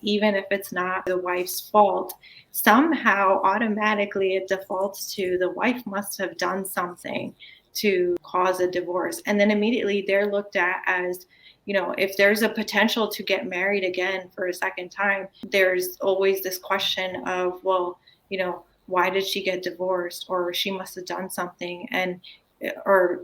even if it's not the wife's fault, somehow automatically it defaults to the wife must have done something to cause a divorce. And then immediately they're looked at as, if there's a potential to get married again for a second time, there's always this question of, well, why did she get divorced? Or she must have done something. Or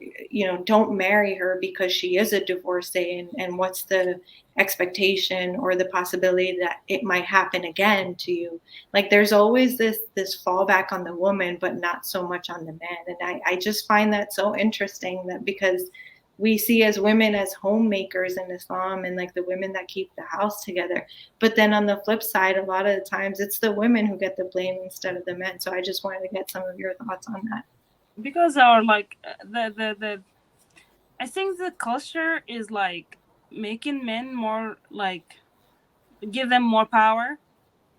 don't marry her because she is a divorcee, and what's the expectation or the possibility that it might happen again to you. Like, there's always this fallback on the woman, but not so much on the man. And I just find that so interesting, that because we see as women as homemakers in Islam, and like the women that keep the house together, but then on the flip side, a lot of the times it's the women who get the blame instead of the men. So I just wanted to get some of your thoughts on that. Because our like the I think the culture is like making men more like give them more power,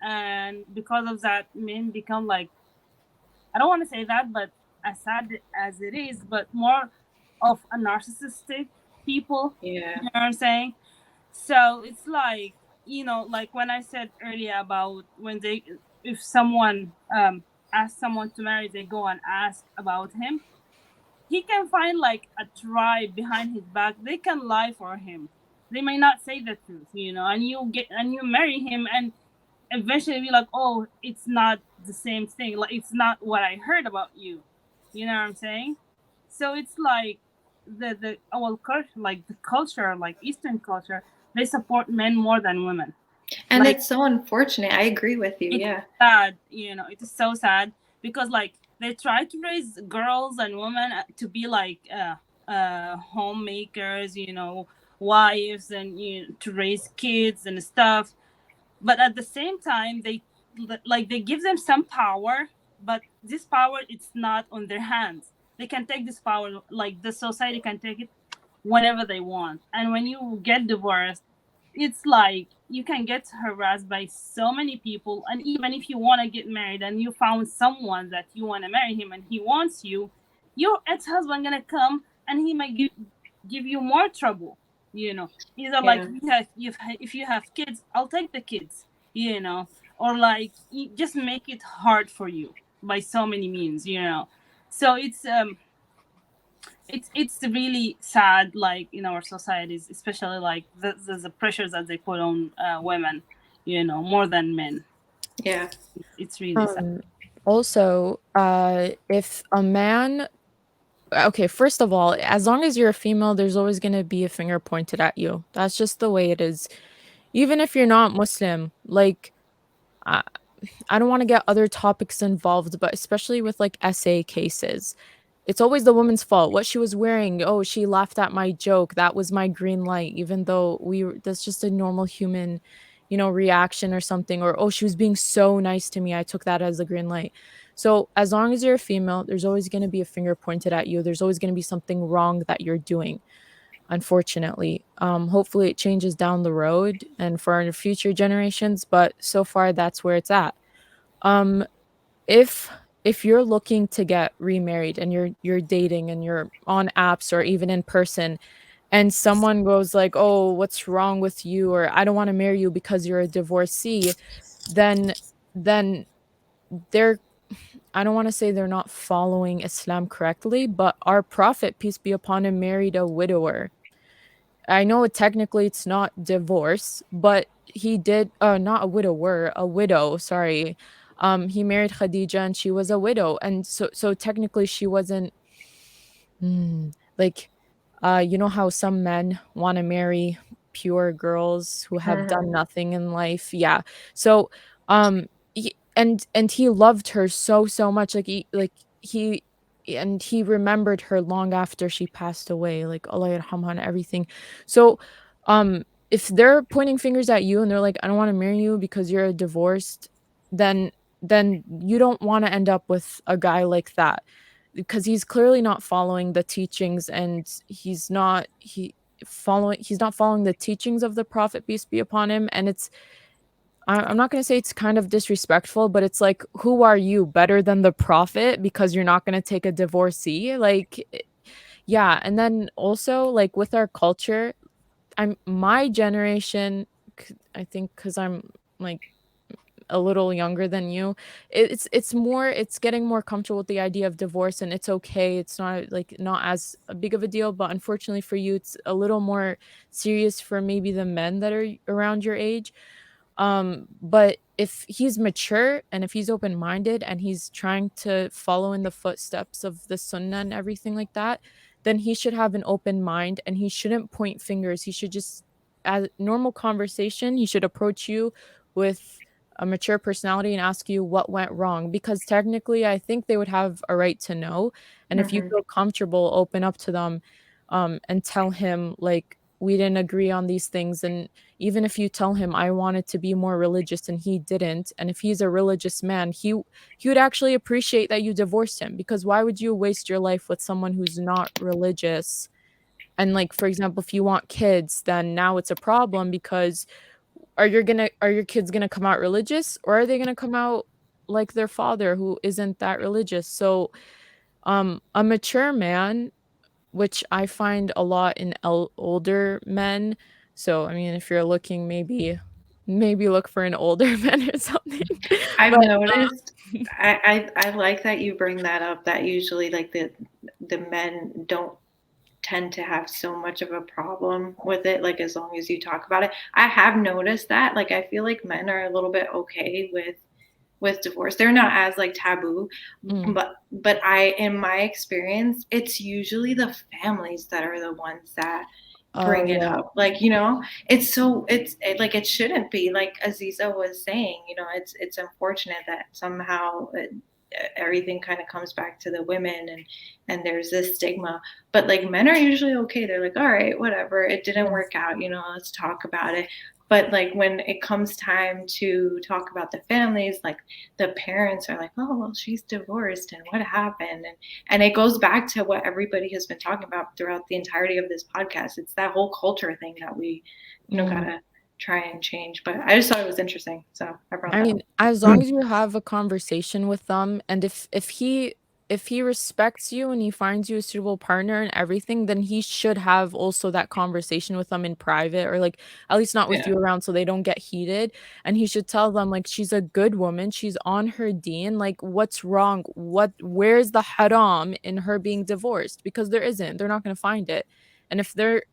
and because of that, men become like, I don't want to say that, but as sad as it is, but more of a narcissistic people. Yeah. You know what I'm saying? So it's like, like when I said earlier about when they, if someone asks someone to marry, they go and ask about him. He can find like a tribe behind his back. They can lie for him. They may not say the truth, and you marry him, and eventually be like, oh, it's not the same thing. Like, it's not what I heard about you. You know what I'm saying? So it's like the our culture, like the culture, like Eastern culture, they support men more than women. And Like, it's so unfortunate. I agree with you. it's Yeah. sad, it is so sad, because like they try to raise girls and women to be like homemakers, wives, and to raise kids and stuff. But at the same time, they give them some power, but this power, it's not on their hands. They can take this power, like the society can take it whenever they want. And when you get divorced, it's like you can get harassed by so many people. And even if you want to get married and you found someone that you want to marry him and he wants you, your ex-husband gonna come and he might give you more trouble. Either like, Yeah. if you have kids, I'll take the kids, or like just make it hard for you by so many means. So it's really sad, like in our societies, especially like the pressures that they put on women, more than men. Yeah. It's really sad. Also, if a man, okay, first of all, as long as you're a female, there's always going to be a finger pointed at you. That's just the way it is. Even if you're not Muslim, like, I, I don't want to get other topics involved, but especially with like SA cases, it's always the woman's fault. What she was wearing, oh, she laughed at my joke. That was my green light, even though that's just a normal human, reaction or something. Or, oh, she was being so nice to me. I took that as a green light. So as long as you're a female, there's always going to be a finger pointed at you. There's always going to be something wrong that you're doing, unfortunately. Hopefully it changes down the road and for our future generations, but so far that's where it's at. Um, if if you're looking to get remarried and you're dating and you're on apps or even in person, and someone goes like, "Oh, what's wrong with you?" or "I don't want to marry you because you're a divorcee," then then they're, I don't want to say they're not following Islam correctly, but our prophet, peace be upon him, married a widower. I know technically it's not divorce, but he did, not a widower, a widow, sorry. He married Khadija and she was a widow. And so technically she wasn't, like, you know how some men want to marry pure girls who have done Mhm. nothing in life? Yeah. So and he loved her so much, like he and he remembered her long after she passed away, like Allah yarhamha and everything. So if they're pointing fingers at you and they're like, I don't want to marry you because you're divorced, then you don't want to end up with a guy like that, because he's clearly not following the teachings, and he's not following the teachings of the prophet, peace be upon him. And I'm not going to say it's kind of disrespectful, but it's like, who are you better than the prophet because you're not going to take a divorcee? Like, yeah. And then also, like, with our culture, I'm my generation, I think, because I'm like a little younger than you, it's getting more comfortable with the idea of divorce, and it's okay. It's not like not as big of a deal, but unfortunately for you, it's a little more serious for maybe the men that are around your age. But if he's mature and if he's open-minded and he's trying to follow in the footsteps of the sunnah and everything like that, then he should have an open mind and he shouldn't point fingers. He should just, as normal conversation, he should approach you with a mature personality and ask you what went wrong, because technically I think they would have a right to know. And if you Hmm. feel comfortable, open up to them, and tell him like, we didn't agree on these things. And even if you tell him, I wanted to be more religious and he didn't, and if he's a religious man, he would actually appreciate that you divorced him, because why would you waste your life with someone who's not religious? And like, for example, if you want kids, then now it's a problem, because are your kids gonna come out religious, or are they gonna come out like their father who isn't that religious? So a mature man, which I find a lot in older men. So, I mean, if you're looking, maybe look for an older man or something. I've But, noticed. I like that you bring that up. That usually, like the men don't tend to have so much of a problem with it. Like as long as you talk about it, I have noticed that. Like I feel like men are a little bit okay with divorce. They're not as like taboo, mm, but I in my experience, it's usually the families that are the ones that oh, bring it yeah. up. Like, like it shouldn't be like Aziza was saying, it's unfortunate that somehow everything kind of comes back to the women and there's this stigma, but like men are usually okay. They're like, all right, whatever, it didn't Yes. work out, let's talk about it. But like when it comes time to talk about the families, like the parents are like, oh well, she's divorced and what happened, and it goes back to what everybody has been talking about throughout the entirety of this podcast. It's that whole culture thing that we Mm. gotta try and change. But I just thought it was interesting, so I brought I that mean, up. as long as you have a conversation with them, and if he respects you and he finds you a suitable partner and everything, then he should have also that conversation with them in private, or like at least not with Yeah. you around so they don't get heated. And he should tell them like, she's a good woman, she's on her deen, like what's wrong? Where's the haram in her being divorced? Because there isn't. They're not going to find it. And if they're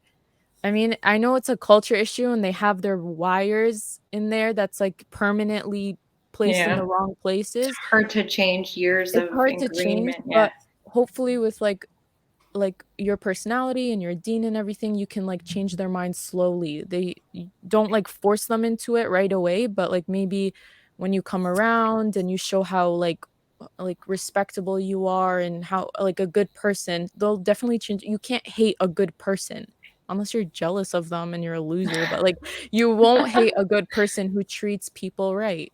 I mean, I know it's a culture issue and they have their wires in there that's, like, permanently placed in Yeah. the wrong It's places. hard to change years It's of hard to change, agreement. Yeah. but hopefully with, like, your personality and your deen and everything, you can, like, change their minds slowly. Don't, like, force them into it right away, but, like, maybe when you come around and you show how, like, respectable you are and how like, a good person, they'll definitely change. You can't hate a good person unless you're jealous of them and you're a loser, but, like, you won't hate a good person who treats people right.